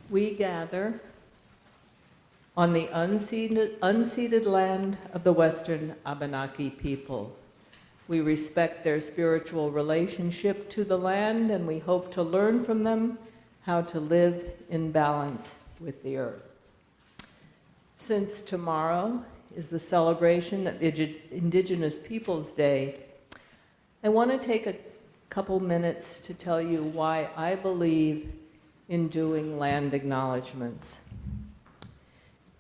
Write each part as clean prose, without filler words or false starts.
We gather on the unceded land of the Western Abenaki people. We respect their spiritual relationship to the land, and we hope to learn from them how to live in balance with the earth. Since tomorrow is the celebration of Indigenous Peoples Day, I want to take a couple minutes to tell you why I believe in doing land acknowledgements.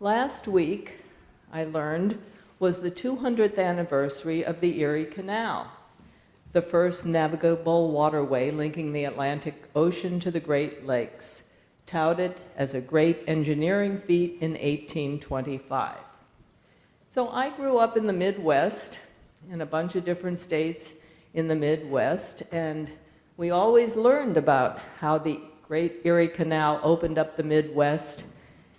Last week, I learned, was the 200th anniversary of the Erie Canal, the first navigable waterway linking the Atlantic Ocean to the Great Lakes, touted as a great engineering feat in 1825. So I grew up in the Midwest, in a bunch of different states in the Midwest, and we always learned about how the Great Erie Canal opened up the Midwest.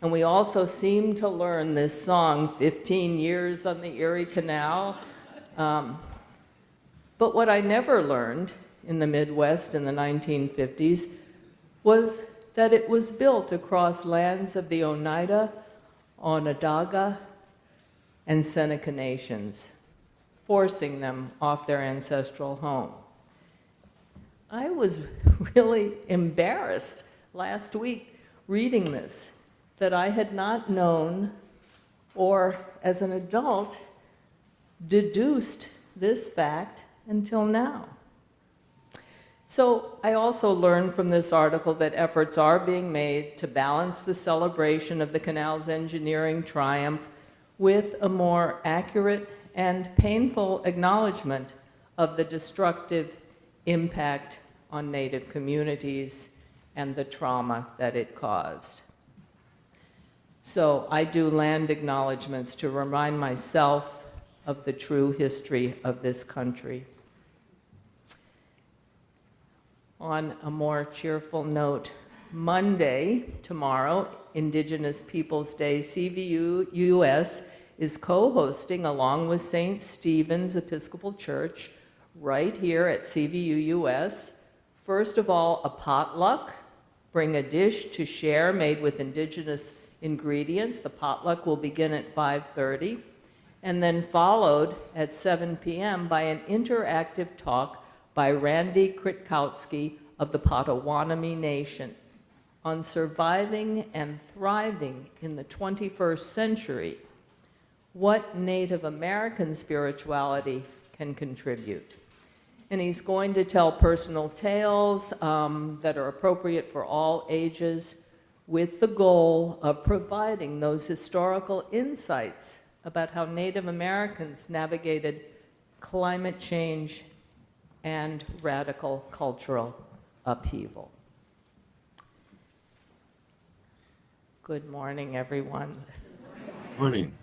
And we also seem to learn this song, 15 Years on the Erie Canal. But what I never learned in the Midwest in the 1950s was that it was built across lands of the Oneida, Onondaga, and Seneca nations, forcing them off their ancestral home. I was really embarrassed last week reading this, that I had not known, or as an adult, deduced this fact until now. So I also learned from this article that efforts are being made to balance the celebration of the canal's engineering triumph with a more accurate and painful acknowledgement of the destructive impact on Native communities and the trauma that it caused. So I do land acknowledgements to remind myself of the true history of this country. On a more cheerful note, Monday, tomorrow, Indigenous Peoples Day, CVUUS is co-hosting, along with St. Stephen's Episcopal Church, right here at CVUUS. First of all, a potluck. Bring a dish to share made with Indigenous ingredients. The potluck will begin at 5:30, and then followed at 7 p.m. by an interactive talk by Randy Kritkowski of the Potawatomi Nation on surviving and thriving in the 21st century, what Native American spirituality can contribute. And he's going to tell personal tales that are appropriate for all ages, with the goal of providing those historical insights about how Native Americans navigated climate change and radical cultural upheaval. Good morning, everyone. Morning.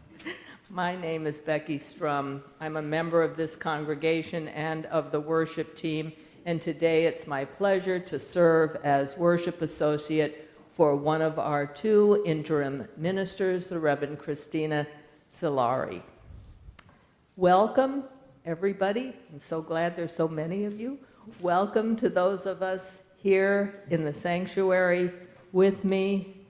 My name is Rebecca Strum. I'm a member of this congregation and of the worship team, and today it's my pleasure to serve as worship associate for one of our two interim ministers, the Reverend Christina Sillari. Welcome, everybody. I'm so glad there's so many of you. Welcome to those of us here in the sanctuary with me.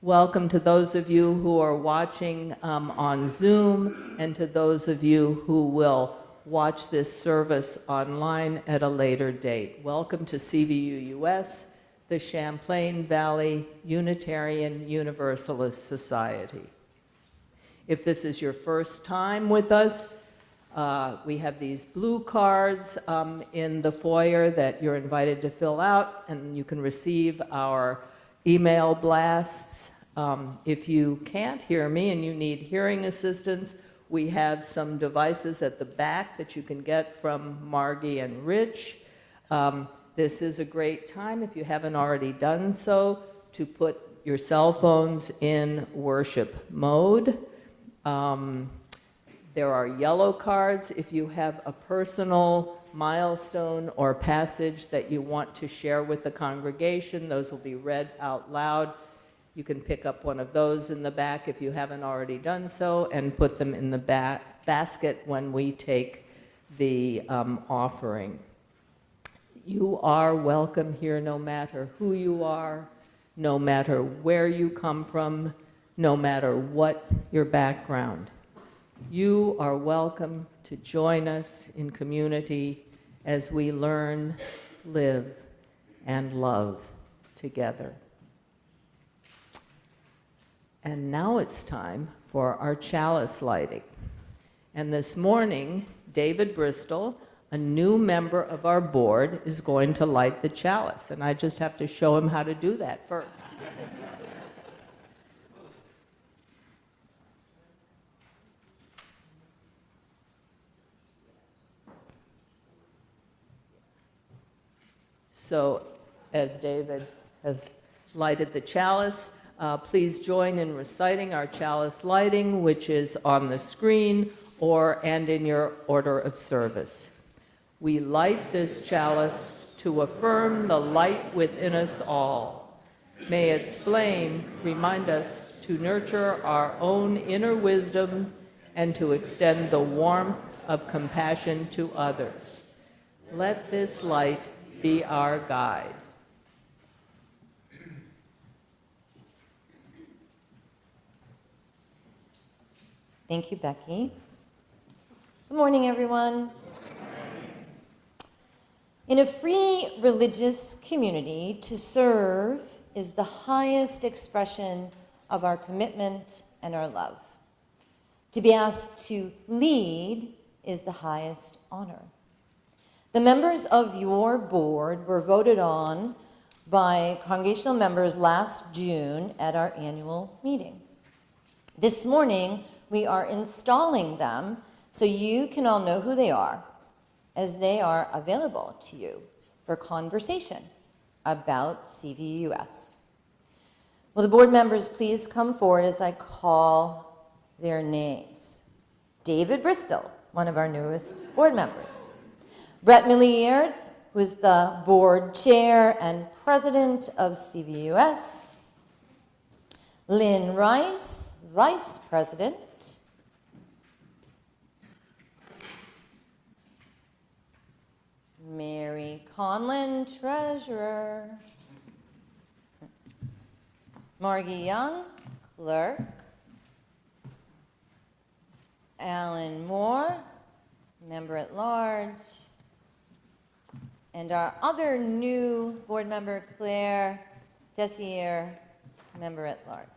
Welcome to those of you who are watching on Zoom, and to those of you who will watch this service online at a later date. Welcome to CVUUS, the Champlain Valley Unitarian Universalist Society. If this is your first time with us, we have these blue cards in the foyer that you're invited to fill out, and you can receive our email blasts. If you can't hear me and you need hearing assistance, we have some devices at the back that you can get from Margy and Rich. This is a great time, if you haven't already done so, to put your cell phones in worship mode. There are yellow cards if you have a personal milestone or passage that you want to share with the congregation. Those will be read out loud. You can pick up one of those in the back if you haven't already done so, and put them in the basket when we take the offering. You are welcome here no matter who you are, no matter where you come from, no matter what your background. You are welcome to join us in community as we learn, live, and love together. And now it's time for our chalice lighting. And this morning, David Bristol, a new member of our board, is going to light the chalice. And I just have to show him how to do that first. So, as David has lighted the chalice, please join in reciting our chalice lighting, which is on the screen and in your order of service. We light this chalice to affirm the light within us all. May its flame remind us to nurture our own inner wisdom and to extend the warmth of compassion to others. Let this light be our guide. Thank you, Becky. Good morning, everyone. In a free religious community, to serve is the highest expression of our commitment and our love. To be asked to lead is the highest honor. The members of your board were voted on by congregational members last June at our annual meeting. This morning, we are installing them so you can all know who they are, as they are available to you for conversation about CVUUS. Will the board members please come forward as I call their names? David Bristol, one of our newest board members. Brett Milliard, who is the board chair and president of CVUUS. Lynn Rice, vice president. Mary Conlin, treasurer. Margy Young, clerk. Alan Moore, member at large. And our other new board member, Claire Dessier, member at large.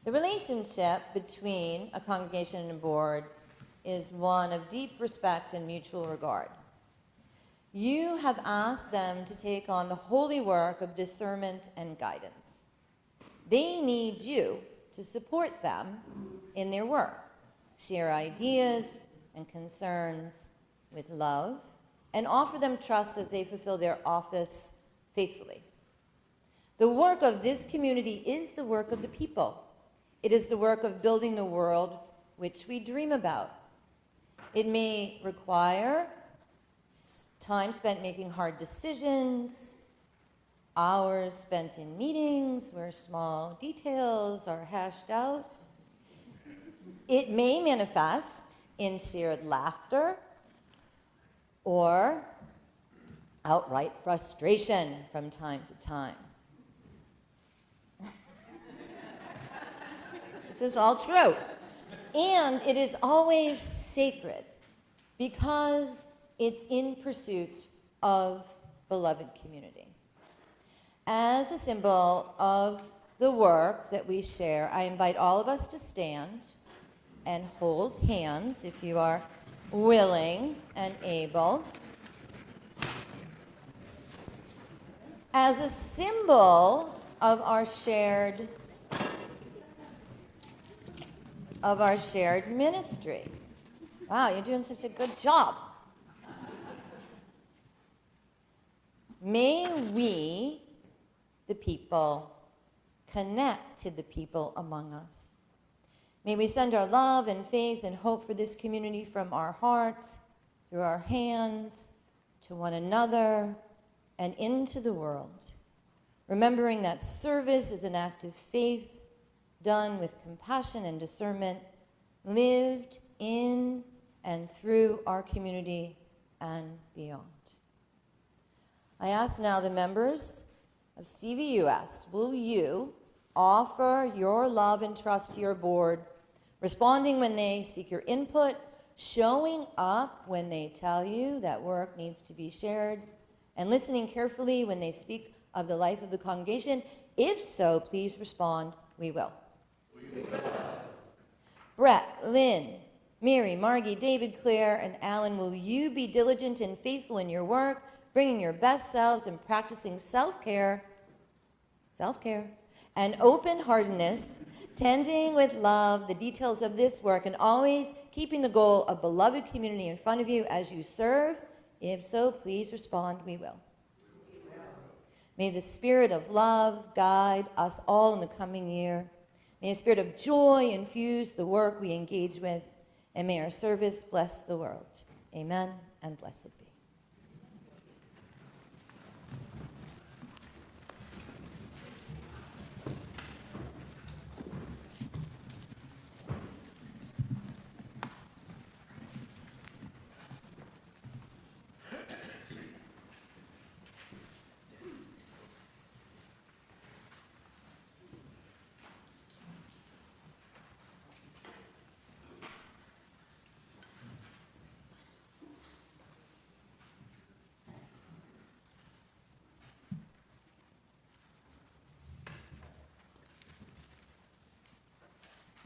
The relationship between a congregation and a board is one of deep respect and mutual regard. You have asked them to take on the holy work of discernment and guidance. They need you to support them in their work, share ideas and concerns with love, and offer them trust as they fulfill their office faithfully. The work of this community is the work of the people. It is the work of building the world which we dream about. It may require time spent making hard decisions, hours spent in meetings where small details are hashed out. It may manifest in shared laughter or outright frustration from time to time. This is all true. And it is always sacred because it's in pursuit of beloved community. As a symbol of the work that we share, I invite all of us to stand and hold hands if you are willing and able. As a symbol of our shared ministry. Wow, you're doing such a good job. May we, the people, connect to the people among us. May we send our love and faith and hope for this community from our hearts, through our hands, to one another, and into the world. Remembering that service is an act of faith, done with compassion and discernment, lived in and through our community and beyond. I ask now the members of CVUUS, will you offer your love and trust to your board, responding when they seek your input, showing up when they tell you that work needs to be shared, and listening carefully when they speak of the life of the congregation? If so, please respond, we will. We will. Brett, Lynn, Mary, Margy, David, Claire, and Alan, will you be diligent and faithful in your work, bringing your best selves and practicing self-care, and open-heartedness, tending with love the details of this work, and always keeping the goal of beloved community in front of you as you serve? If so, please respond, we will. May the spirit of love guide us all in the coming year. May a spirit of joy infuse the work we engage with, and may our service bless the world. Amen, and blessed be.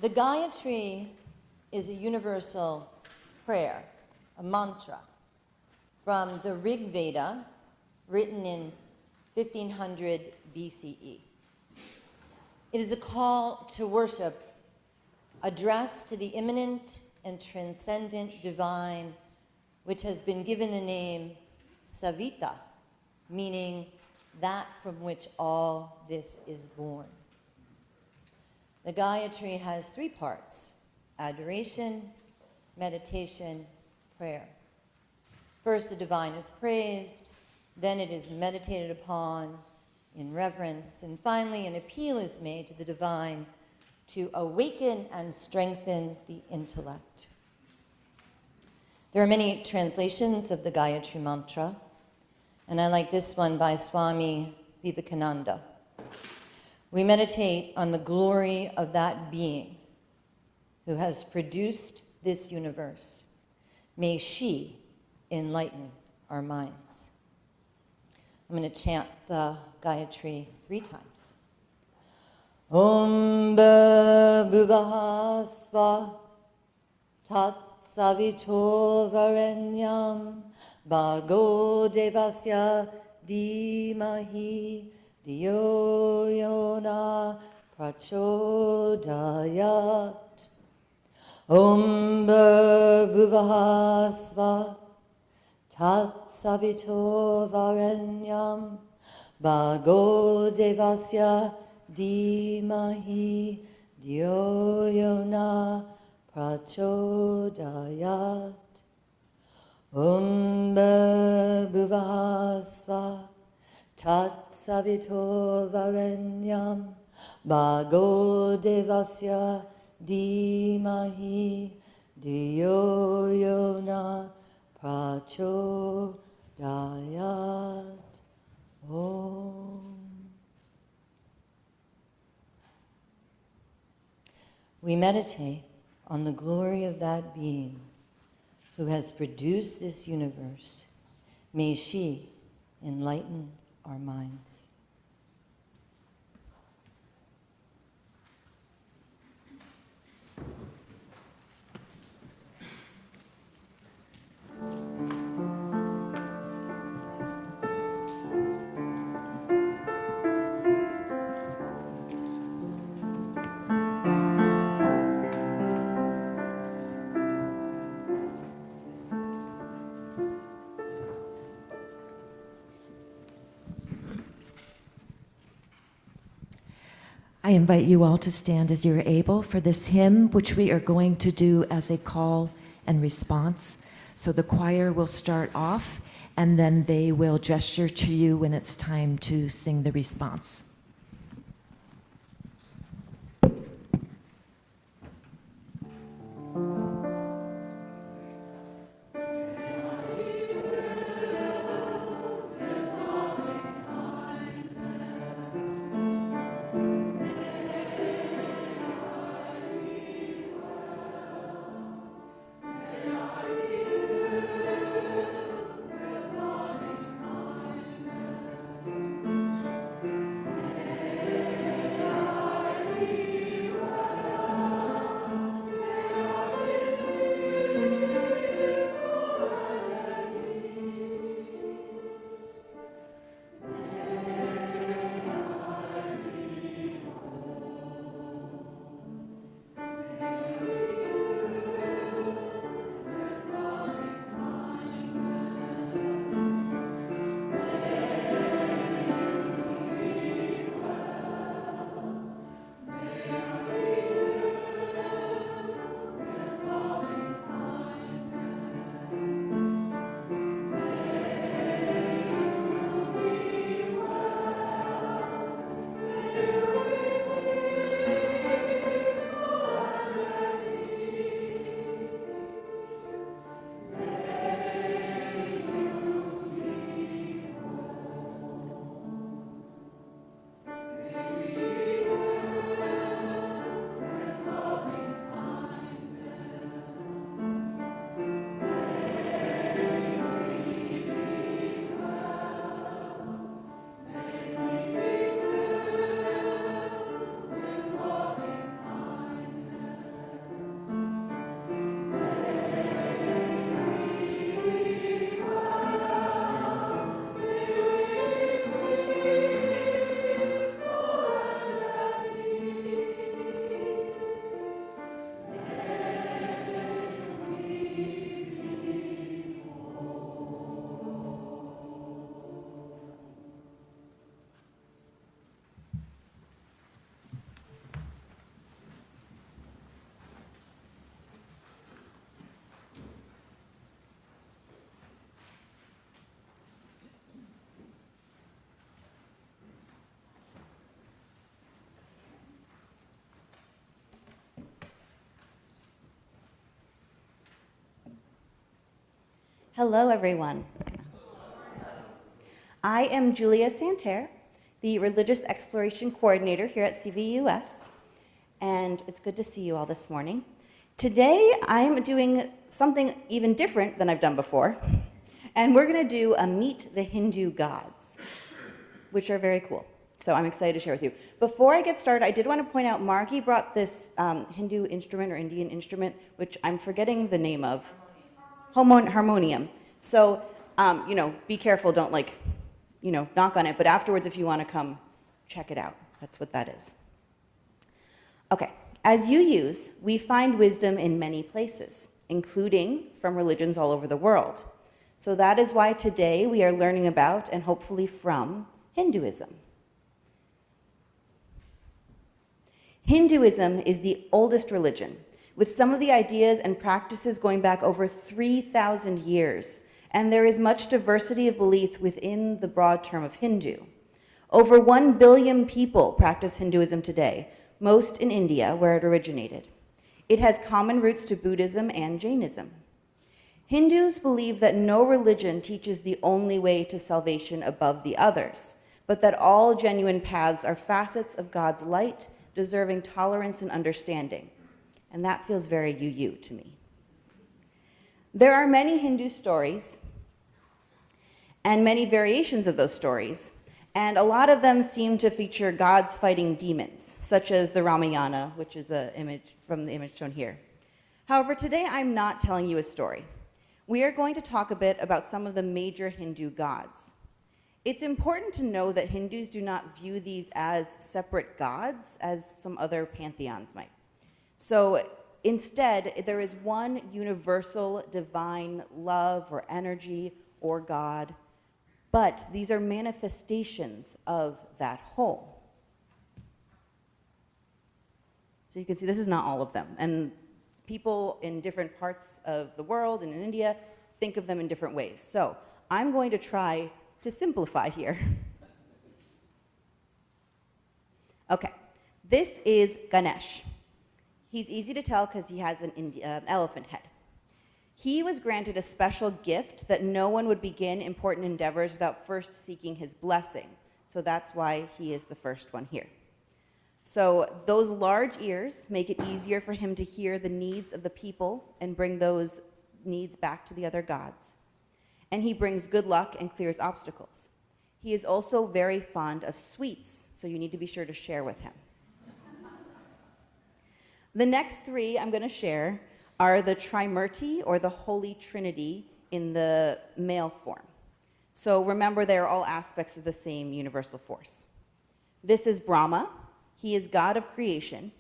The Gayatri is a universal prayer, a mantra, from the Rig Veda, written in 1500 BCE. It is a call to worship addressed to the immanent and transcendent divine, which has been given the name Savita, meaning that from which all this is born. The Gayatri has three parts: adoration, meditation, prayer. First, the divine is praised, then it is meditated upon in reverence, and finally an appeal is made to the divine to awaken and strengthen the intellect. There are many translations of the Gayatri mantra, and I like this one by Swami Vivekananda. We meditate on the glory of that being who has produced this universe. May she enlighten our minds. I'm going to chant the Gayatri 3 times. Om Bhuvah Sva Tat Savito Varenyam Bhargo Devasya Dhimahi Diyo Yona Prachodayat. Om Bhuvah Sva Tat Savito Varenyam Bhargo Devasya Dhimahi Diyo Yona Prachodayat. Om Bhuvah Sva Tat Savito Varenyam Bhargo Devasya Dhimahi Diyo Yona Prachodayat. Om. We meditate on the glory of that being who has produced this universe. May she enlighten our minds. I invite you all to stand as you're able for this hymn, which we are going to do as a call and response. So the choir will start off, and then they will gesture to you when it's time to sing the response. Hello, everyone. I am Julia Santerre, the Religious Exploration Coordinator here at CVUUS, and it's good to see you all this morning. Today, I'm doing something even different than I've done before, and we're going to do a Meet the Hindu Gods, which are very cool. So I'm excited to share with you. Before I get started, I did want to point out Margy brought this Hindu instrument or Indian instrument, which I'm forgetting the name of. Harmonium. So, be careful, don't knock on it, but afterwards if you want to come check it out, that's what that is. Okay, as UUs, we find wisdom in many places, including from religions all over the world. So that is why today we are learning about, and hopefully from, Hinduism. Hinduism is the oldest religion, with some of the ideas and practices going back over 3,000 years, and there is much diversity of belief within the broad term of Hindu. Over 1 billion people practice Hinduism today, most in India, where it originated. It has common roots to Buddhism and Jainism. Hindus believe that no religion teaches the only way to salvation above the others, but that all genuine paths are facets of God's light, deserving tolerance and understanding. And that feels very UU to me. There are many Hindu stories and many variations of those stories, and a lot of them seem to feature gods fighting demons, such as the Ramayana, which is an image from the image shown here. However, today I'm not telling you a story. We are going to talk a bit about some of the major Hindu gods. It's important to know that Hindus do not view these as separate gods, as some other pantheons might. So instead, there is one universal divine love or energy or God, but these are manifestations of that whole. So you can see this is not all of them. And people in different parts of the world and in India think of them in different ways. So I'm going to try to simplify here. Okay, this is Ganesh. He's easy to tell because he has an elephant head. He was granted a special gift that no one would begin important endeavors without first seeking his blessing. So that's why he is the first one here. So those large ears make it easier for him to hear the needs of the people and bring those needs back to the other gods. And he brings good luck and clears obstacles. He is also very fond of sweets, so you need to be sure to share with him. The next three I'm going to share are the Trimurti, or the Holy Trinity, in the male form. So remember, they are all aspects of the same universal force. This is Brahma. He is God of creation.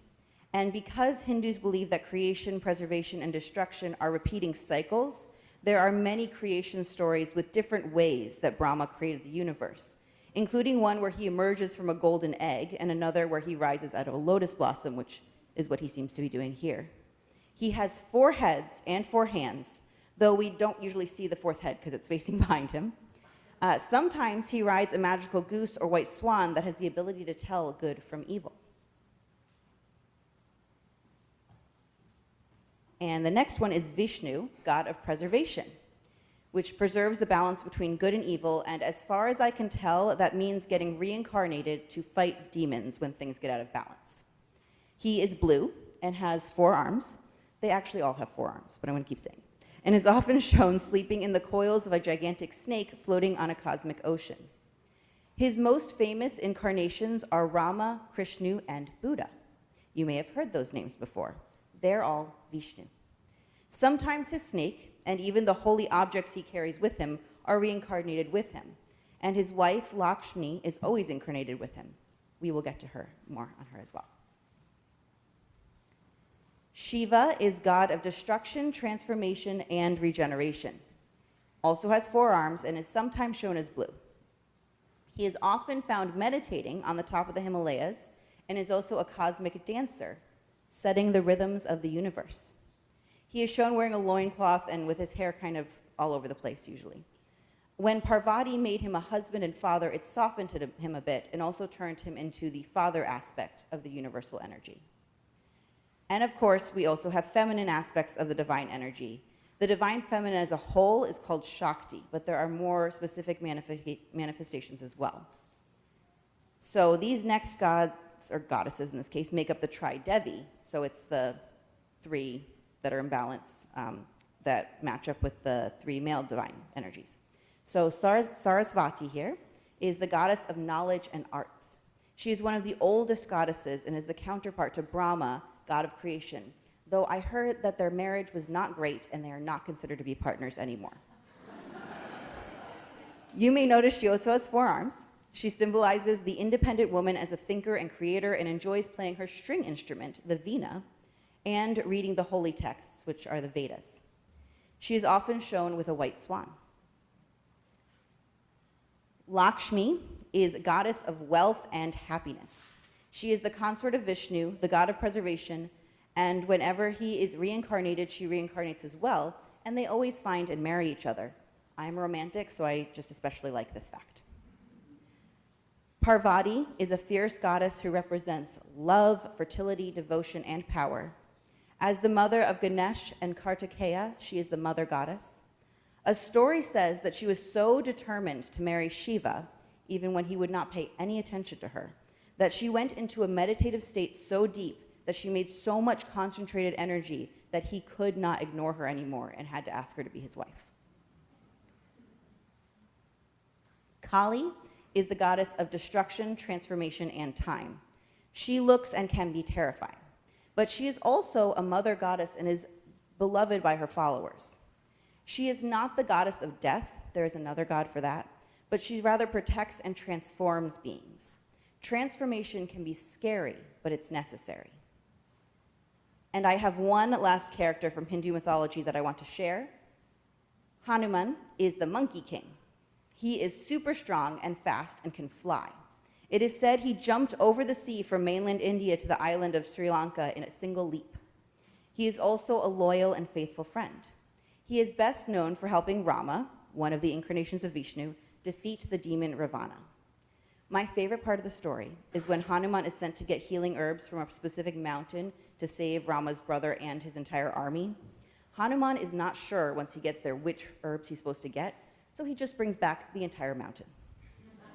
And because Hindus believe that creation, preservation, and destruction are repeating cycles, there are many creation stories with different ways that Brahma created the universe, including one where he emerges from a golden egg and another where he rises out of a lotus blossom, which is what he seems to be doing here. He has 4 heads and 4 hands, though we don't usually see the 4th head because it's facing behind him. Sometimes he rides a magical goose or white swan that has the ability to tell good from evil. And the next one is Vishnu, God of preservation, which preserves the balance between good and evil, and as far as I can tell, that means getting reincarnated to fight demons when things get out of balance. He is blue and has 4 arms. They actually all have 4 arms, but I'm going to keep saying. And is often shown sleeping in the coils of a gigantic snake floating on a cosmic ocean. His most famous incarnations are Rama, Krishna, and Buddha. You may have heard those names before. They're all Vishnu. Sometimes his snake, and even the holy objects he carries with him, are reincarnated with him. And his wife, Lakshmi, is always incarnated with him. We will get to her, more on her as well. Shiva is God of destruction, transformation, and regeneration. Also has 4 arms and is sometimes shown as blue. He is often found meditating on the top of the Himalayas and is also a cosmic dancer, setting the rhythms of the universe. He is shown wearing a loincloth and with his hair kind of all over the place usually. When Parvati made him a husband and father, it softened him a bit and also turned him into the father aspect of the universal energy. And of course, we also have feminine aspects of the divine energy, The divine feminine as a whole is called Shakti, but there are more specific manifestations as well. So these next gods, or goddesses in this case, make up the Tridevi. So it's the three that are in balance that match up with the three male divine energies. So Sarasvati here is the goddess of knowledge and arts. She is one of the oldest goddesses and is the counterpart to Brahma, god of creation, though I heard that their marriage was not great and they are not considered to be partners anymore. You may notice she also has 4 arms. She symbolizes the independent woman as a thinker and creator and enjoys playing her string instrument, the veena, and reading the holy texts, which are the Vedas. She is often shown with a white swan. Lakshmi is goddess of wealth and happiness. She is the consort of Vishnu, the god of preservation, and whenever he is reincarnated, she reincarnates as well, and they always find and marry each other. I'm a romantic, so I just especially like this fact. Parvati is a fierce goddess who represents love, fertility, devotion, and power. As the mother of Ganesh and Kartikeya, she is the mother goddess. A story says that she was so determined to marry Shiva, even when he would not pay any attention to her, that she went into a meditative state so deep that she made so much concentrated energy that he could not ignore her anymore and had to ask her to be his wife. Kali is the goddess of destruction, transformation, and time. She looks and can be terrifying, but she is also a mother goddess and is beloved by her followers. She is not the goddess of death, there is another god for that, but she rather protects and transforms beings. Transformation can be scary, but it's necessary. And I have one last character from Hindu mythology that I want to share. Hanuman is the monkey king. He is super strong and fast and can fly. It is said he jumped over the sea from mainland India to the island of Sri Lanka in a single leap. He is also a loyal and faithful friend. He is best known for helping Rama, one of the incarnations of Vishnu, defeat the demon Ravana. My favorite part of the story is when Hanuman is sent to get healing herbs from a specific mountain to save Rama's brother and his entire army. Hanuman is not sure once he gets there which herbs he's supposed to get, so he just brings back the entire mountain.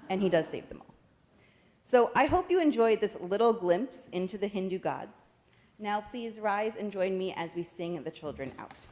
And he does save them all. So I hope you enjoyed this little glimpse into the Hindu gods. Now please rise and join me as we sing the children out.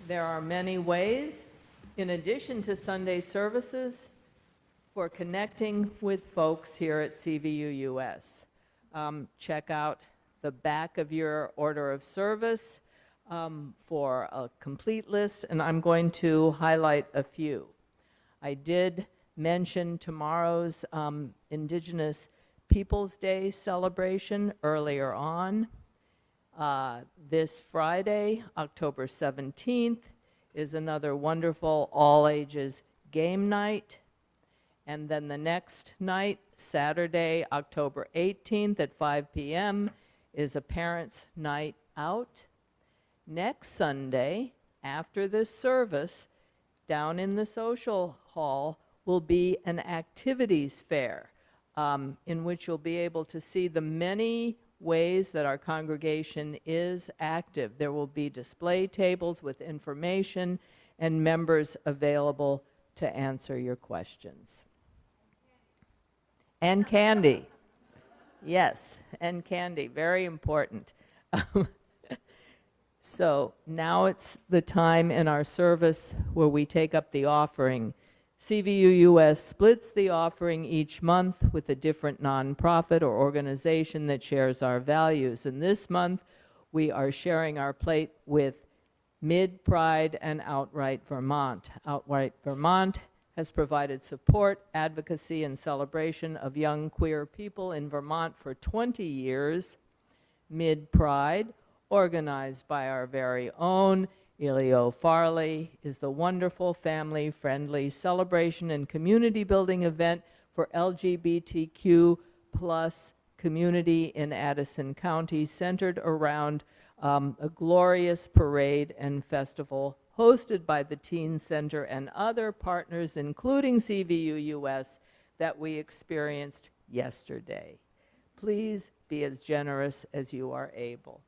There are many ways, in addition to Sunday services, for connecting with folks here at CVUUS. Check out the back of your order of service for a complete list, and I'm going to highlight a few. I did mention tomorrow's Indigenous Peoples' Day celebration earlier on. This Friday, October 17th, is another wonderful all-ages game night. And then the next night, Saturday, October 18th at 5 p.m., is a parents' night out. Next Sunday, after this service, down in the social hall will be an activities fair in which you'll be able to see the many ways that our congregation is active. There will be display tables with information and members available to answer your questions. And candy. Yes, and candy, very important. So now it's the time in our service where we take up the offering. CVUUS splits the offering each month with a different nonprofit or organization that shares our values. And this month, we are sharing our plate with Mid-Pride and Outright Vermont. Outright Vermont has provided support, advocacy, and celebration of young queer people in Vermont for 20 years. Mid-Pride, organized by our very own Elio Farley, is the wonderful family-friendly celebration and community-building event for LGBTQ plus community in Addison County, centered around a glorious parade and festival hosted by the Teen Center and other partners, including CVUUS, that we experienced yesterday. Please be as generous as you are able.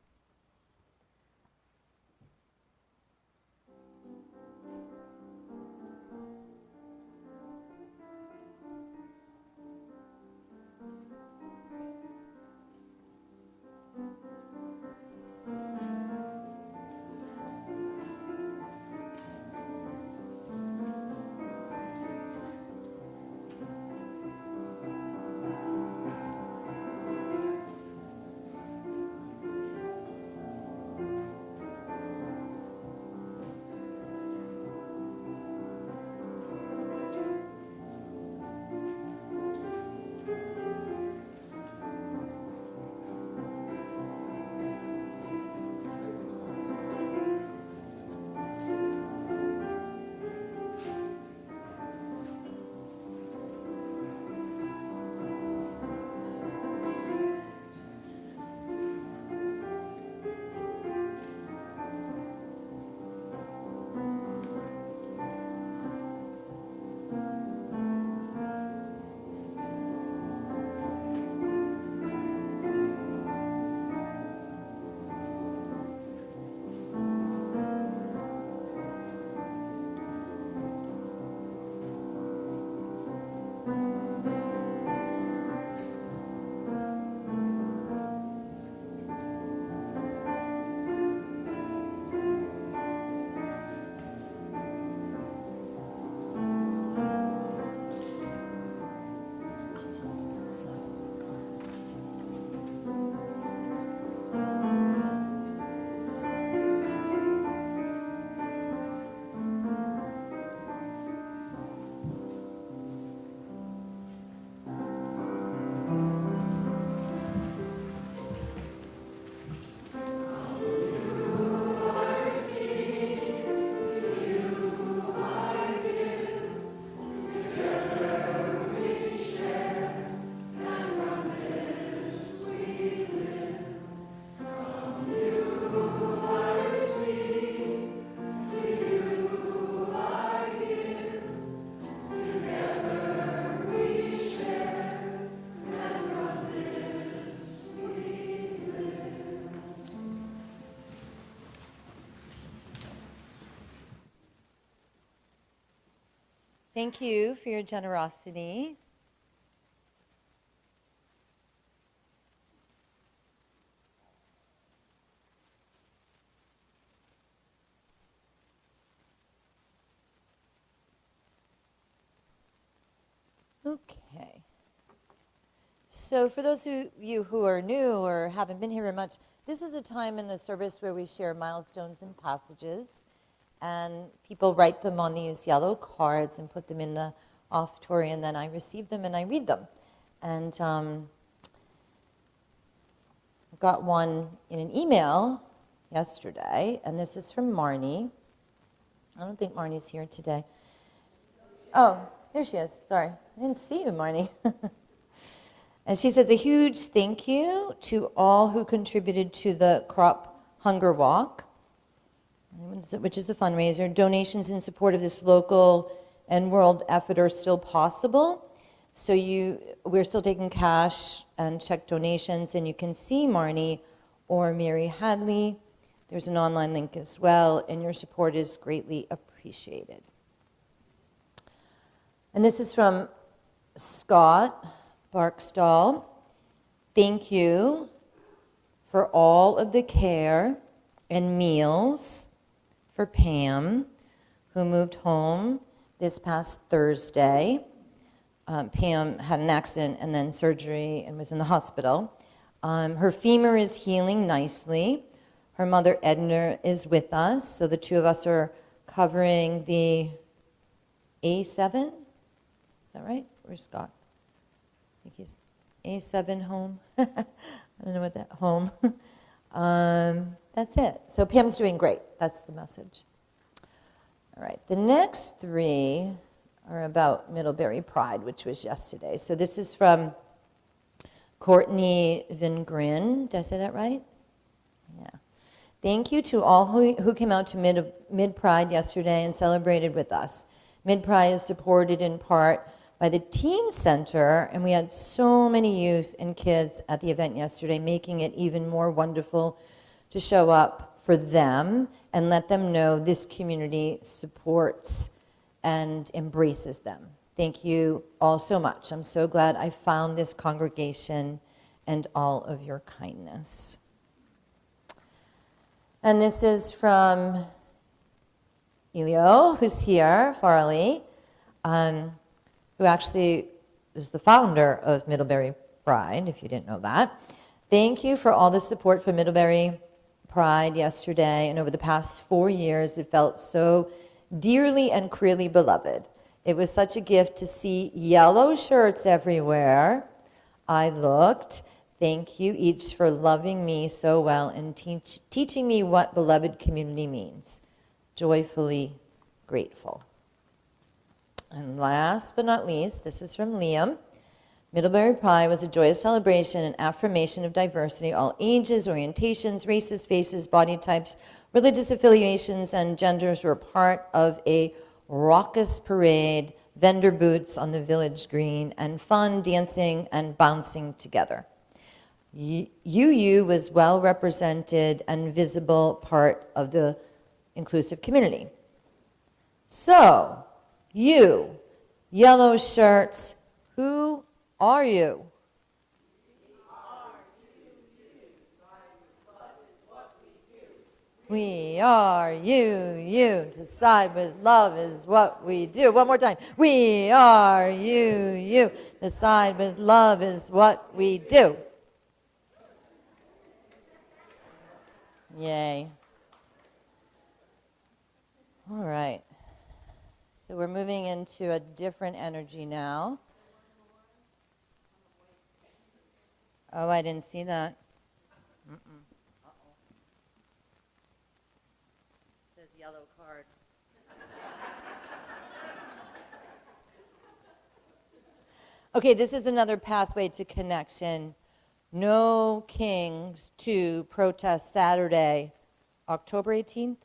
Thank you for your generosity. Okay. So for those of you who are new or haven't been here very much, this is a time in the service where we share milestones and passages. And people write them on these yellow cards and put them in the offertory, and then I receive them and I read them. And I got one in an email yesterday, and this is from Marnie. I don't think Marnie's here today. Oh, there she is. Sorry. I didn't see you, Marnie. And she says, a huge thank you to all who contributed to the Crop Hunger Walk, which is a fundraiser. Donations in support of this local and world effort are still possible. So we're still taking cash and check donations, and you can see Marnie or Mary Hadley. There's an online link as well, and your support is greatly appreciated. And this is from Scott Barkstall. Thank you for all of the care and meals for Pam, who moved home this past Thursday. Pam had an accident and then surgery and was in the hospital. Her femur is healing nicely. Her mother, Edna, is with us, so the two of us are covering the A7. Is that right? Where's Scott? I think he's A7 home. I don't know what that home. That's it. So Pam's doing great. That's the message. All right. The next three are about Middlebury Pride, which was yesterday. So this is from Courtney Vingrin. Did I say that right? Yeah. Thank you to all who came out to Mid Pride yesterday and celebrated with us. Mid Pride is supported in part by the Teen Center, and we had so many youth and kids at the event yesterday, making it even more wonderful to show up for them and let them know this community supports and embraces them. Thank you all so much. I'm so glad I found this congregation and all of your kindness. And this is from Elio, who's here, Farley, who actually is the founder of Middlebury Pride, if you didn't know that. Thank you for all the support for Middlebury Pride yesterday and over the past 4 years. It felt so dearly and queerly beloved. It was such a gift to see yellow shirts everywhere. I looked. Thank you each for loving me so well and teaching me what beloved community means. Joyfully grateful. And last but not least, this is from Liam. Middlebury Pride was a joyous celebration and affirmation of diversity. All ages, orientations, races, faces, body types, religious affiliations, and genders were part of a raucous parade, vendor booths on the village green, and fun dancing and bouncing together. UU was well represented and visible part of the inclusive community. So, you, yellow shirts, who are you? We are you. Decide with love is what we do. One more time. We are you. Decide with love is what we do. Yay. All right. So we're moving into a different energy now. Oh, I didn't see that. It says yellow card. Okay, this is another pathway to connection. No Kings to protest Saturday, October 18th.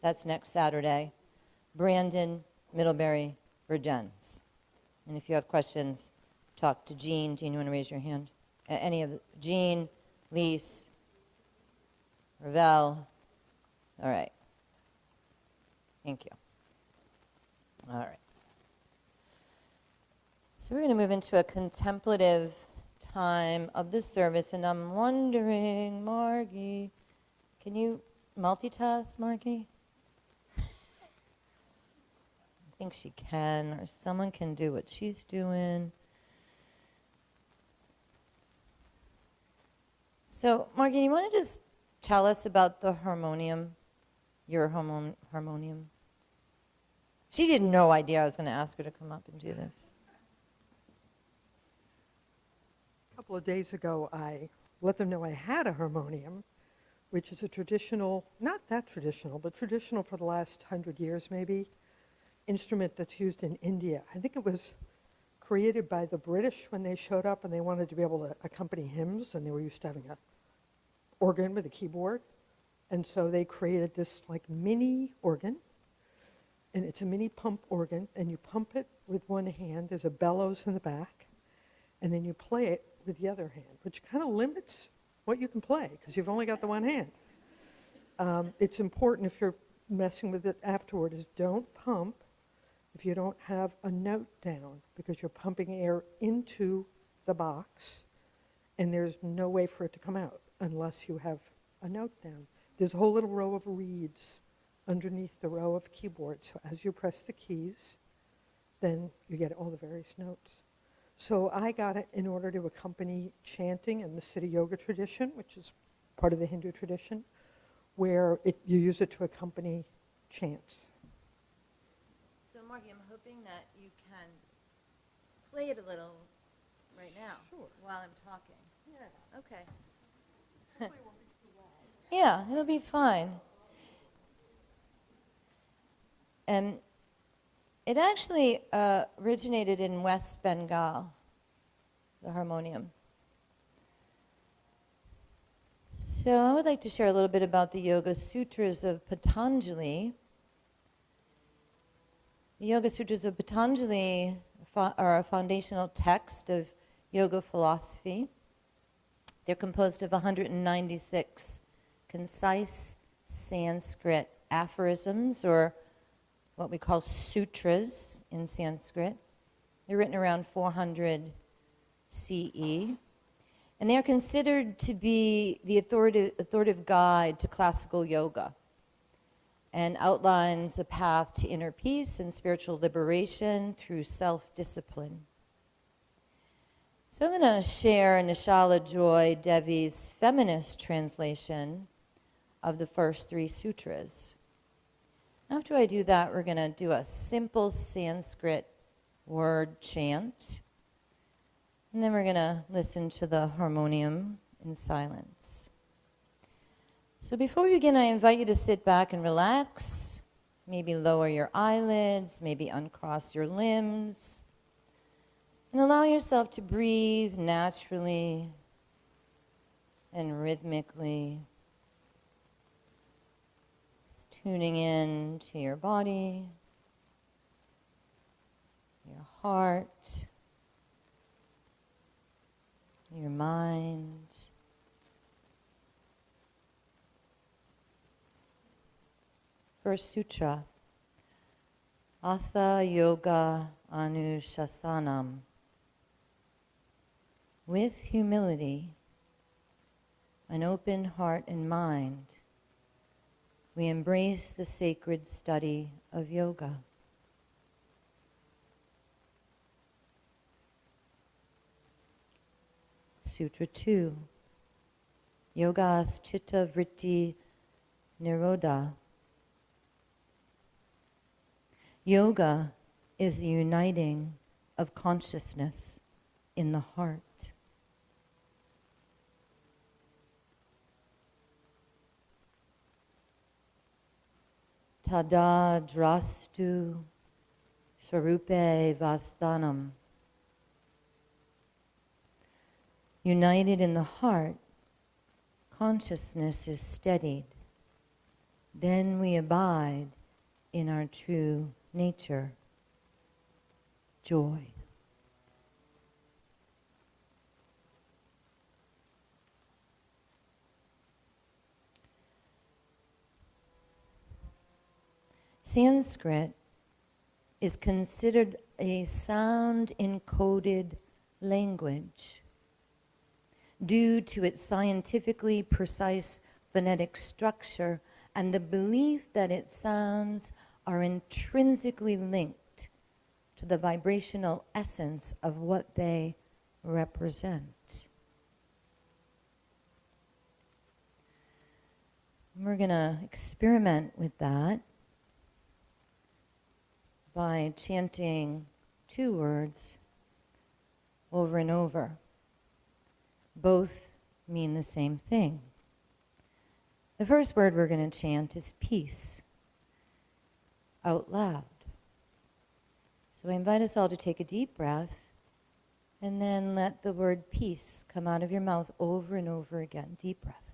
That's next Saturday. Brandon, Middlebury, Virgins. And if you have questions, talk to Jean. Jean, you want to raise your hand? Any of Jean, Lise, Ravel. All right. Thank you. All right. So we're going to move into a contemplative time of the service, and I'm wondering, Margy, can you multitask, Margy? I think she can, or someone can do what she's doing. So, Margy, you want to just tell us about the harmonium, your harmonium? She had no idea I was going to ask her to come up and do this. A couple of days ago, I let them know I had a harmonium, which is a traditional, not that traditional, but traditional for the last 100 years maybe, instrument that's used in India. I think it was created by the British when they showed up and they wanted to be able to accompany hymns, and they were used to having an organ with a keyboard. And so they created this like mini organ. And it's a mini pump organ, and you pump it with one hand. There's a bellows in the back, and then you play it with the other hand, which kind of limits what you can play because you've only got the one hand. It's important if you're messing with it afterward is don't pump if you don't have a note down because you're pumping air into the box and there's no way for it to come out unless you have a note down. There's a whole little row of reeds underneath the row of keyboards. So as you press the keys, then you get all the various notes. So I got it in order to accompany chanting in the Siddha Yoga tradition, which is part of the Hindu tradition, where you use it to accompany chants. So, Margy, I'm hoping that you can play it a little right now. Sure. While I'm talking. Yeah. Okay. Hopefully it won't be too loud. Yeah, it'll be fine. And it actually originated in West Bengal, the harmonium. So I would like to share a little bit about the Yoga Sutras of Patanjali. The Yoga Sutras of Patanjali are a foundational text of yoga philosophy. They're composed of 196 concise Sanskrit aphorisms, or what we call sutras in Sanskrit. They're written around 400 CE. And they are considered to be the authoritative guide to classical yoga and outlines a path to inner peace and spiritual liberation through self-discipline. So I'm going to share Nishala Joy Devi's feminist translation of the first three sutras. After I do that, we're going to do a simple Sanskrit word chant. And then we're going to listen to the harmonium in silence. So before we begin, I invite you to sit back and relax. Maybe lower your eyelids, maybe uncross your limbs. And allow yourself to breathe naturally and rhythmically. Just tuning in to your body, your heart, your mind. First sutra, Atha Yoga Anushasanam. With humility, an open heart and mind, we embrace the sacred study of yoga. Sutra 2, Yogas Chitta Vritti Nirodha. Yoga is the uniting of consciousness in the heart. Tada drastu swarupe vastanam. United in the heart, consciousness is steadied. Then we abide in our true nature, joy. Sanskrit is considered a sound-encoded language due to its scientifically precise phonetic structure and the belief that its sounds are intrinsically linked to the vibrational essence of what they represent. We're going to experiment with that by chanting two words over and over. Both mean the same thing. The first word we're going to chant is peace, out loud. So I invite us all to take a deep breath and then let the word peace come out of your mouth over and over again. Deep breath.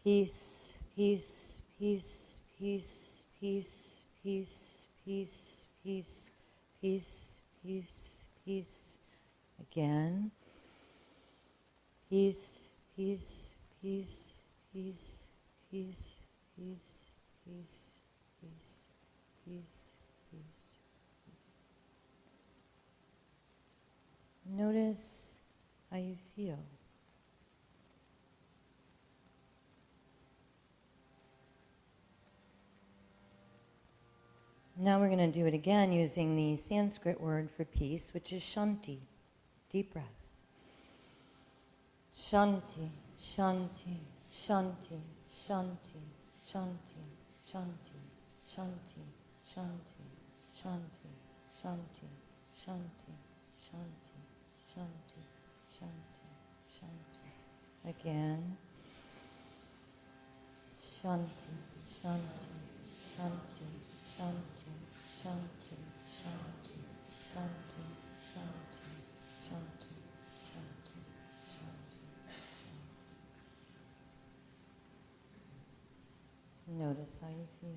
Peace, peace, peace, peace, peace, peace, peace, peace, peace, peace, peace. Again. Peace, peace, peace, peace, peace, peace, peace, peace, peace, peace. Notice how you feel. Now we're going to do it again using the Sanskrit word for peace, which is shanti. Deep breath. Shanti, shanti, shanti, shanti, shanti, shanti, shanti, shanti, shanti, shanti, shanti, shanti, shanti, shanti, shanti. Again. Shanti, shanti, shanti, shanti, shanti, shanti, shanti, shanti, shanti, shanti, shanti, shanti. Notice how you feel.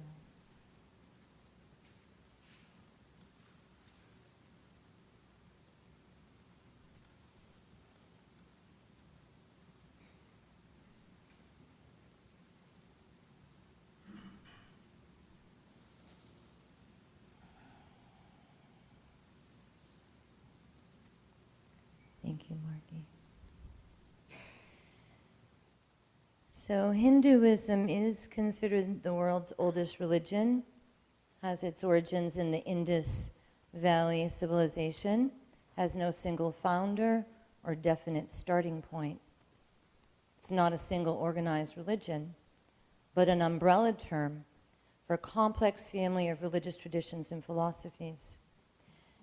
Thank you, Margy. So Hinduism is considered the world's oldest religion, has its origins in the Indus Valley civilization, has no single founder or definite starting point. It's not a single organized religion, but an umbrella term for a complex family of religious traditions and philosophies.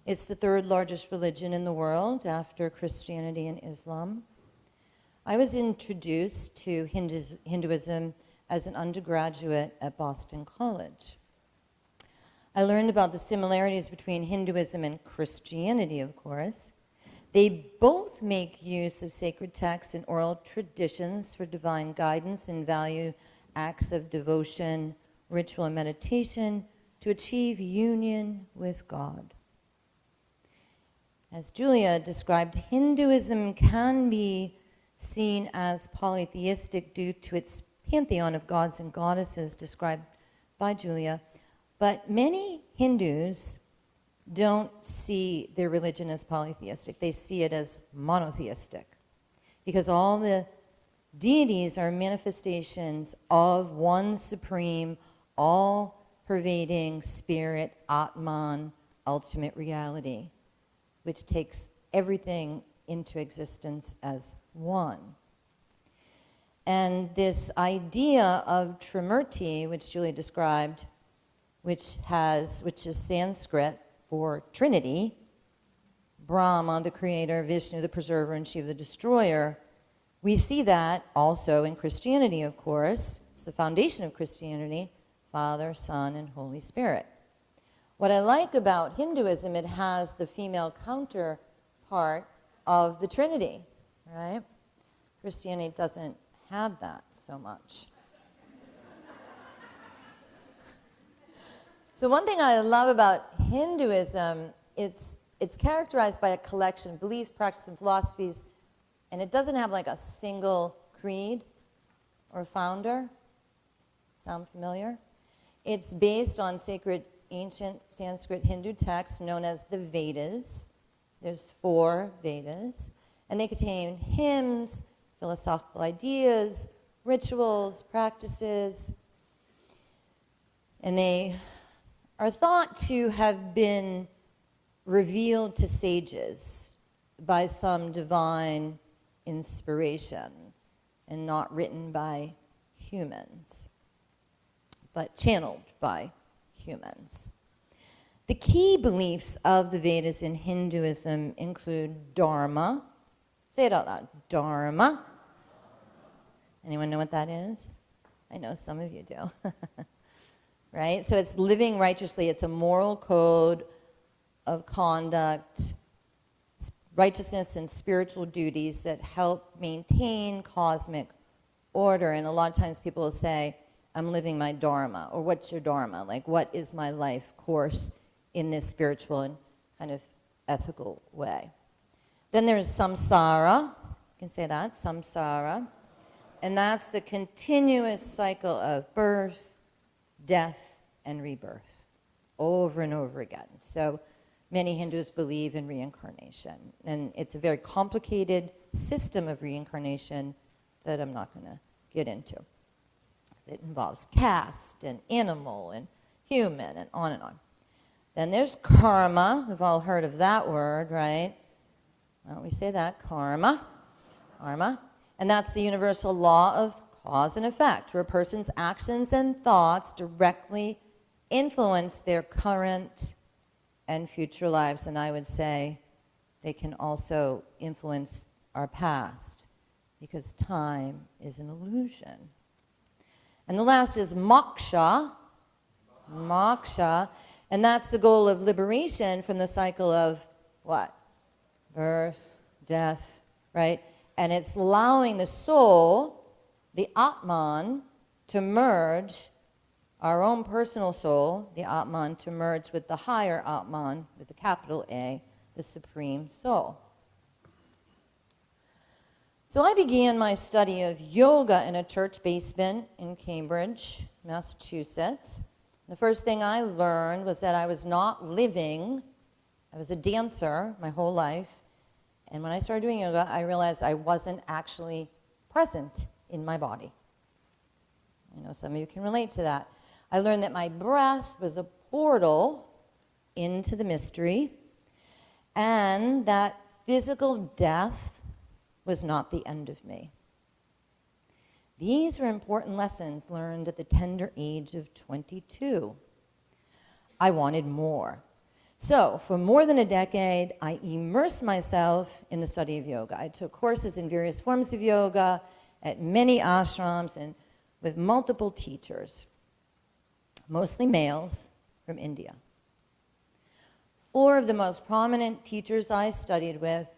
It's the third largest religion in the world after Christianity and Islam. I was introduced to Hinduism as an undergraduate at Boston College. I learned about the similarities between Hinduism and Christianity, of course. They both make use of sacred texts and oral traditions for divine guidance and value acts of devotion, ritual, and meditation to achieve union with God. As Julia described, Hinduism can be seen as polytheistic due to its pantheon of gods and goddesses described by Julia, but many Hindus don't see their religion as polytheistic. They see it as monotheistic, because all the deities are manifestations of one supreme, all-pervading spirit, Atman, ultimate reality, which takes everything into existence as one. And this idea of Trimurti, which Julia described, which is Sanskrit for Trinity, Brahma, the creator, Vishnu, the preserver, and Shiva, the destroyer, we see that also in Christianity, of course. It's the foundation of Christianity, Father, Son, and Holy Spirit. What I like about Hinduism, it has the female counterpart of the Trinity, right? Christianity doesn't have that so much. So one thing I love about Hinduism, it's characterized by a collection of beliefs, practices, and philosophies, and it doesn't have like a single creed or founder. Sound familiar? It's based on sacred ancient Sanskrit Hindu texts known as the Vedas. There's 4 Vedas, and they contain hymns, philosophical ideas, rituals, practices, and they are thought to have been revealed to sages by some divine inspiration and not written by humans, but channeled by humans. The key beliefs of the Vedas in Hinduism include Dharma. Say it out loud. Dharma. Anyone know what that is? I know some of you do. Right? So it's living righteously. It's a moral code of conduct, righteousness, and spiritual duties that help maintain cosmic order. And a lot of times people will say, I'm living my dharma, or what's your dharma? Like, what is my life course in this spiritual and kind of ethical way? Then there's samsara. You can say that, samsara. And that's the continuous cycle of birth, death, and rebirth, over and over again. So many Hindus believe in reincarnation. And it's a very complicated system of reincarnation that I'm not going to get into. It involves caste and animal and human and on and on. Then there's karma. We've all heard of that word, right? Why don't we say that? Karma. Karma. And that's the universal law of cause and effect, where a person's actions and thoughts directly influence their current and future lives. And I would say they can also influence our past, because time is an illusion. And the last is moksha. Moksha. And that's the goal of liberation from the cycle of what? Birth, death, right? And it's allowing the soul, the Atman, to merge, our own personal soul, the Atman, to merge with the higher Atman, with a capital A, the Supreme Soul. So I began my study of yoga in a church basement in Cambridge, Massachusetts. The first thing I learned was that I was not living. I was a dancer my whole life. And when I started doing yoga, I realized I wasn't actually present in my body. I know some of you can relate to that. I learned that my breath was a portal into the mystery, and that physical death was not the end of me. These were important lessons learned at the tender age of 22. I wanted more. So, for more than a decade, I immersed myself in the study of yoga. I took courses in various forms of yoga at many ashrams and with multiple teachers, mostly males from India. 4 of the most prominent teachers I studied with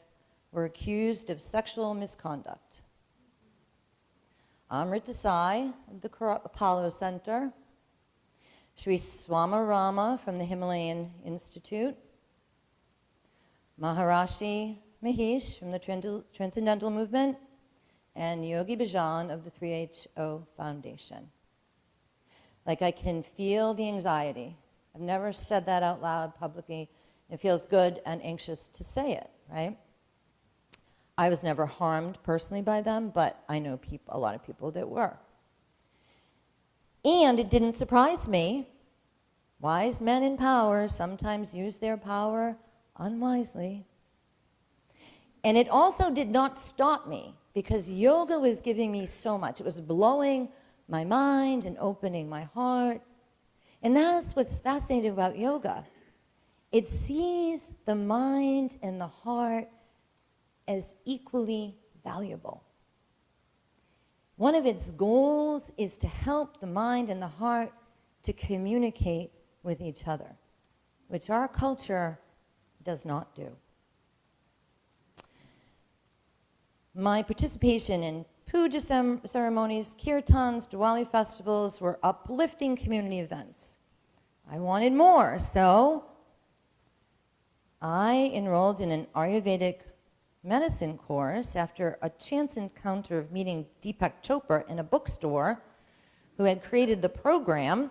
were accused of sexual misconduct. Amrita Sai of the Apollo Center, Sri Swamarama from the Himalayan Institute, Maharishi Mahesh from the Transcendental Movement, and Yogi Bhajan of the 3HO Foundation. Like, I can feel the anxiety. I've never said that out loud publicly. It feels good and anxious to say it, right? I was never harmed personally by them, but I know a lot of people that were. And it didn't surprise me. Wise men in power sometimes use their power unwisely. And it also did not stop me, because yoga was giving me so much. It was blowing my mind and opening my heart. And that's what's fascinating about yoga. It sees the mind and the heart as equally valuable. One of its goals is to help the mind and the heart to communicate with each other, which our culture does not do. My participation in puja ceremonies, kirtans, Diwali festivals were uplifting community events. I wanted more, so I enrolled in an Ayurvedic medicine course after a chance encounter of meeting Deepak Chopra in a bookstore, who had created the program.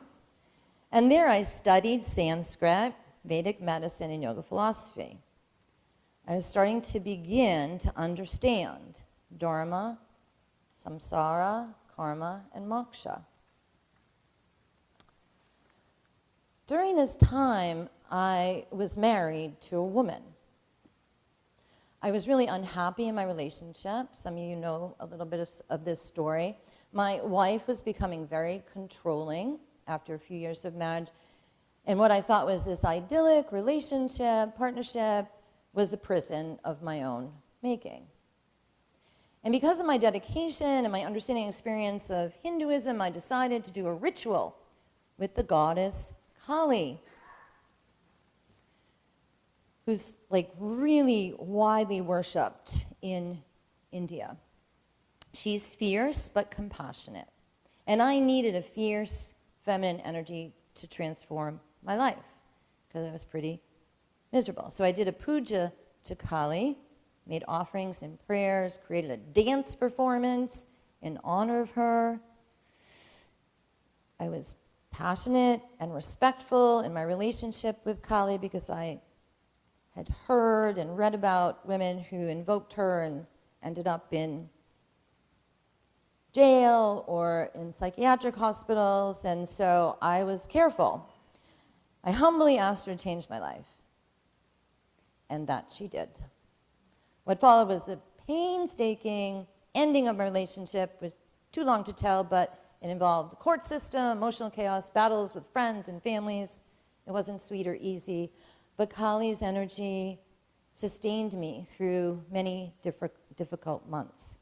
And there I studied Sanskrit, Vedic medicine, and yoga philosophy. I was starting to begin to understand dharma, samsara, karma, and moksha. During this time, I was married to a woman. I was really unhappy in my relationship. Some of you know a little bit of this story. My wife was becoming very controlling after a few years of marriage, and what I thought was this idyllic relationship, partnership, was a prison of my own making. And because of my dedication and my understanding and experience of Hinduism, I decided to do a ritual with the goddess Kali, who's like really widely worshipped in India. She's fierce but compassionate. And I needed a fierce feminine energy to transform my life because I was pretty miserable. So I did a puja to Kali, made offerings and prayers, created a dance performance in honor of her. I was passionate and respectful in my relationship with Kali because I had heard and read about women who invoked her and ended up in jail or in psychiatric hospitals, and so I was careful. I humbly asked her to change my life, and that she did. What followed was the painstaking ending of my relationship. It was too long to tell, but it involved the court system, emotional chaos, battles with friends and families. It wasn't sweet or easy, but Kali's energy sustained me through many difficult months.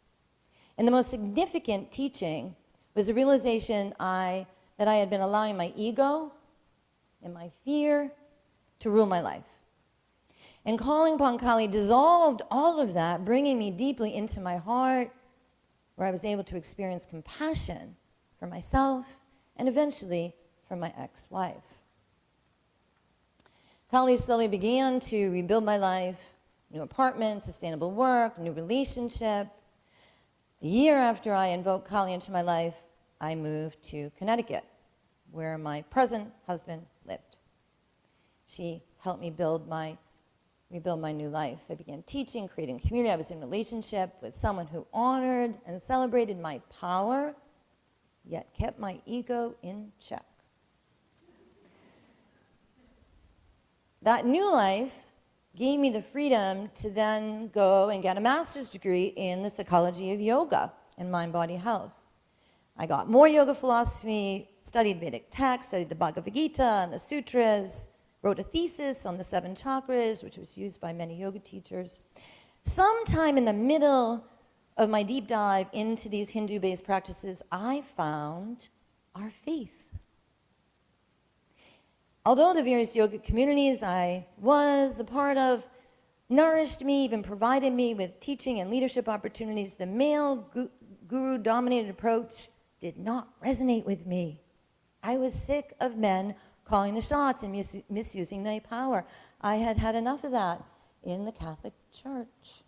And the most significant teaching was the realization that I had been allowing my ego and my fear to rule my life. And calling upon Kali dissolved all of that, bringing me deeply into my heart, where I was able to experience compassion for myself and eventually for my ex-wife. Kali slowly began to rebuild my life, new apartment, sustainable work, new relationship. A year after I invoked Kali into my life, I moved to Connecticut, where my present husband lived. She helped me rebuild my new life. I began teaching, creating community. I was in a relationship with someone who honored and celebrated my power, yet kept my ego in check. That new life gave me the freedom to then go and get a master's degree in the psychology of yoga and mind-body health. I got more yoga philosophy, studied Vedic texts, studied the Bhagavad Gita and the sutras, wrote a thesis on the 7 chakras, which was used by many yoga teachers. Sometime in the middle of my deep dive into these Hindu-based practices, I found our faith. Although the various yoga communities I was a part of nourished me, even provided me with teaching and leadership opportunities, the male guru-dominated approach did not resonate with me. I was sick of men calling the shots and misusing their power. I had had enough of that in the Catholic Church.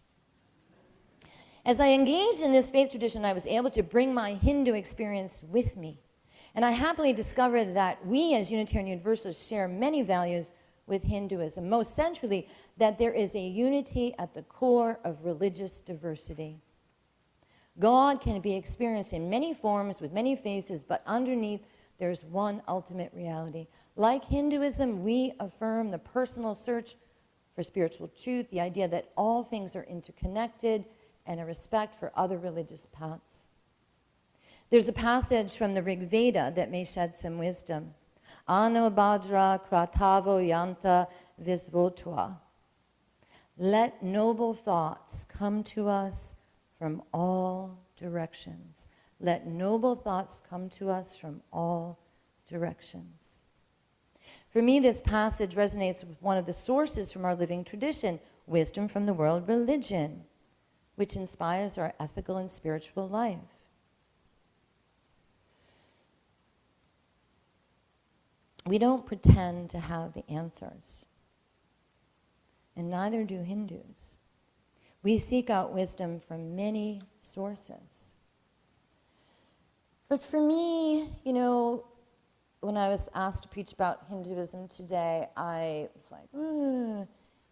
As I engaged in this faith tradition, I was able to bring my Hindu experience with me. And I happily discovered that we as Unitarian Universalists share many values with Hinduism, most centrally that there is a unity at the core of religious diversity. God can be experienced in many forms with many faces, but underneath there's one ultimate reality. Like Hinduism, we affirm the personal search for spiritual truth, the idea that all things are interconnected, and a respect for other religious paths. There's a passage from the Rig Veda that may shed some wisdom. Ano Bhadra Kratavo Yanta Visvotva. Let noble thoughts come to us from all directions. Let noble thoughts come to us from all directions. For me, this passage resonates with one of the sources from our living tradition, wisdom from the world religion, which inspires our ethical and spiritual life. We don't pretend to have the answers, and neither do Hindus. We seek out wisdom from many sources. But for me, when I was asked to preach about Hinduism today, I was like,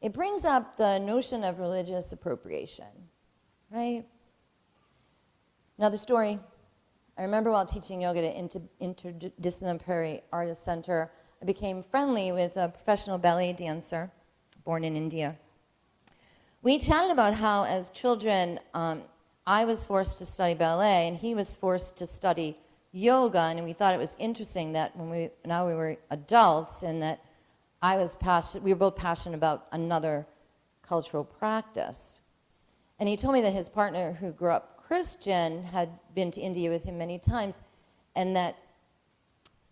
It brings up the notion of religious appropriation, right? Now the story, I remember while teaching yoga at Interdisciplinary Artist Center, I became friendly with a professional ballet dancer born in India. We chatted about how as children, I was forced to study ballet and he was forced to study yoga, and we thought it was interesting that now we were adults and that we were both passionate about another cultural practice. And he told me that his partner, who grew up Christian, had been to India with him many times, and that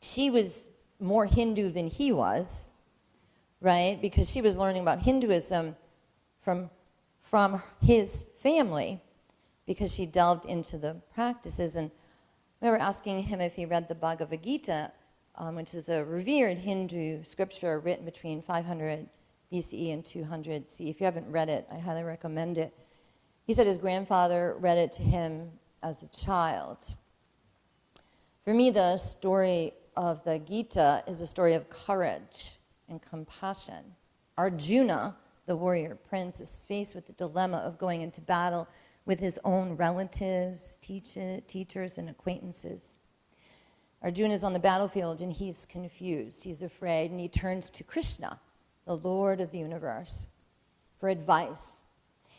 she was more Hindu than he was, right? Because she was learning about Hinduism from his family, because she delved into the practices. And We were asking him if he read the Bhagavad Gita, which is a revered Hindu scripture written between 500 BCE and 200 CE. If you haven't read it, I highly recommend it. He said his grandfather read it to him as a child. For me, the story of the Gita is a story of courage and compassion. Arjuna, the warrior prince, is faced with the dilemma of going into battle with his own relatives, teachers, and acquaintances. Arjuna is on the battlefield and he's confused, he's afraid, and he turns to Krishna, the Lord of the universe, for advice.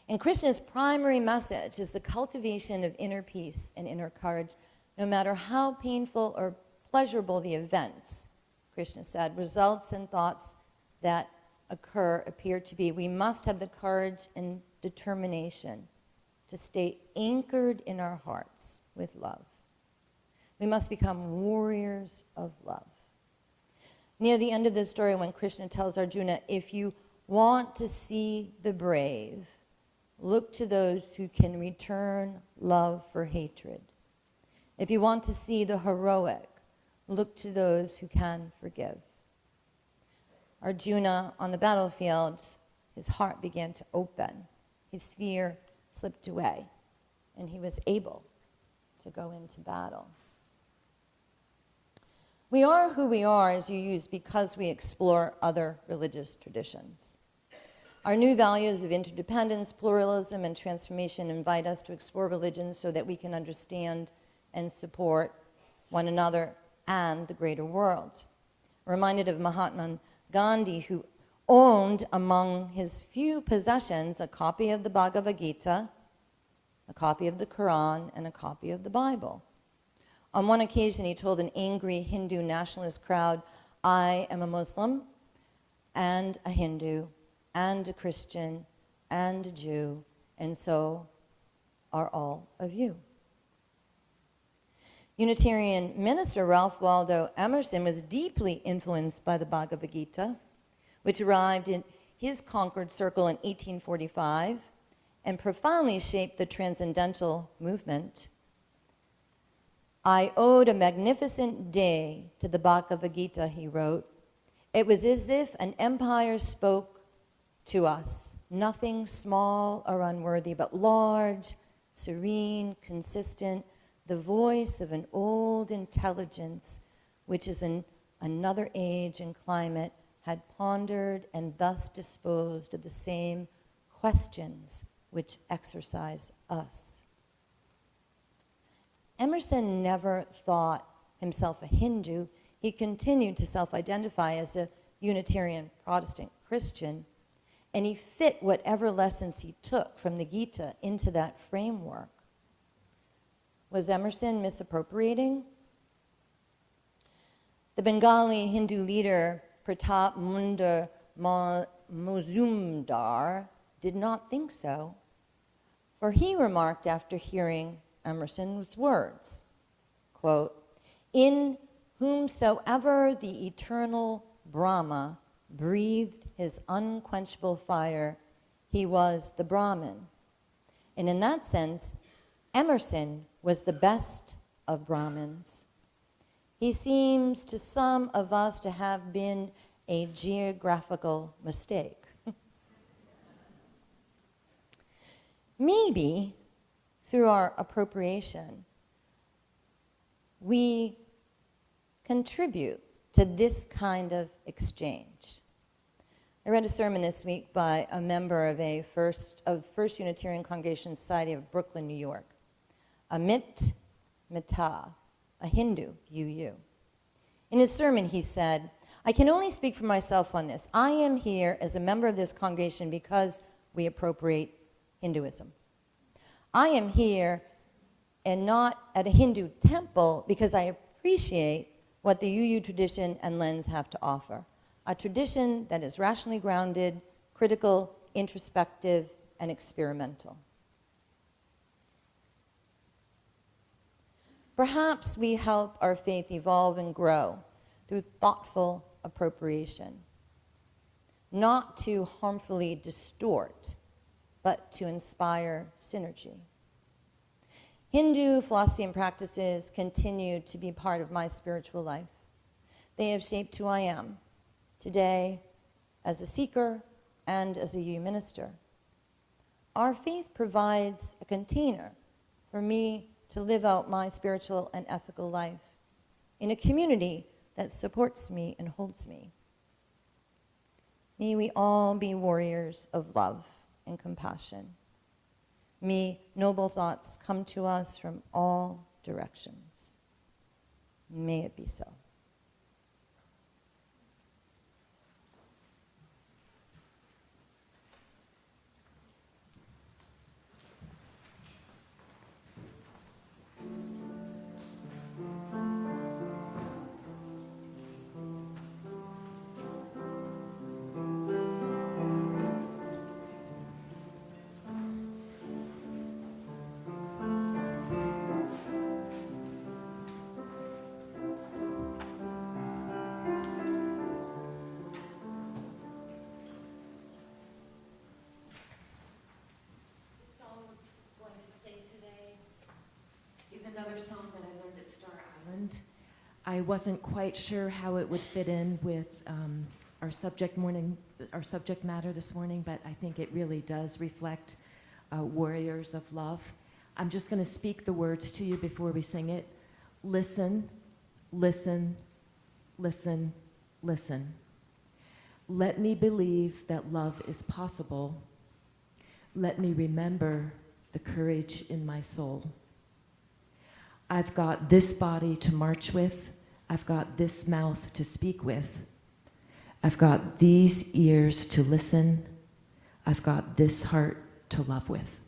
And Krishna's primary message is the cultivation of inner peace and inner courage, no matter how painful or pleasurable the events, Krishna said, results and thoughts that appear to be. We must have the courage and determination to stay anchored in our hearts with love. We must become warriors of love. Near the end of the story, when Krishna tells Arjuna, if you want to see the brave, look to those who can return love for hatred. If you want to see the heroic, look to those who can forgive. Arjuna, on the battlefield, his heart began to open. His fear slipped away, and he was able to go into battle. We are who we are, as you use, because we explore other religious traditions. Our new values of interdependence, pluralism, and transformation invite us to explore religions so that we can understand and support one another and the greater world. I'm reminded of Mahatma Gandhi, who owned among his few possessions a copy of the Bhagavad Gita, a copy of the Quran, and a copy of the Bible. On one occasion, he told an angry Hindu nationalist crowd, I am a Muslim and a Hindu and a Christian and a Jew, and so are all of you. Unitarian minister Ralph Waldo Emerson was deeply influenced by the Bhagavad Gita, which arrived in his Concord Circle in 1845 and profoundly shaped the transcendental movement. I owed a magnificent day to the Bhagavad Gita, he wrote. It was as if an empire spoke to us, nothing small or unworthy, but large, serene, consistent, the voice of an old intelligence, which is in another age and climate, had pondered and thus disposed of the same questions which exercise us. Emerson never thought himself a Hindu. He continued to self-identify as a Unitarian Protestant Christian, and he fit whatever lessons he took from the Gita into that framework. Was Emerson misappropriating? The Bengali Hindu leader Pratap Munda Mazumdar did not think so, for he remarked after hearing Emerson's words, quote, in whomsoever the eternal Brahma breathed his unquenchable fire, he was the Brahman. And in that sense, Emerson was the best of Brahmins. He seems to some of us to have been a geographical mistake. Maybe through our appropriation, we contribute to this kind of exchange. I read a sermon this week by a member of First Unitarian Congregation Society of Brooklyn, New York, Amit Mehta, a Hindu, UU. In his sermon, he said, I can only speak for myself on this. I am here as a member of this congregation because we appropriate Hinduism. I am here and not at a Hindu temple because I appreciate what the UU tradition and lens have to offer. A tradition that is rationally grounded, critical, introspective, and experimental. Perhaps we help our faith evolve and grow through thoughtful appropriation, not to harmfully distort, but to inspire synergy. Hindu philosophy and practices continue to be part of my spiritual life. They have shaped who I am today as a seeker and as a UU minister. Our faith provides a container for me to live out my spiritual and ethical life in a community that supports me and holds me. May we all be warriors of love and compassion. May noble thoughts come to us from all directions. May it be so. Another song that I learned at Star Island. I wasn't quite sure how it would fit in with our subject matter this morning, but I think it really does reflect warriors of love. I'm just going to speak the words to you before we sing it. Listen, listen, listen, listen. Let me believe that love is possible. Let me remember the courage in my soul. I've got this body to march with. I've got this mouth to speak with. I've got these ears to listen. I've got this heart to love with.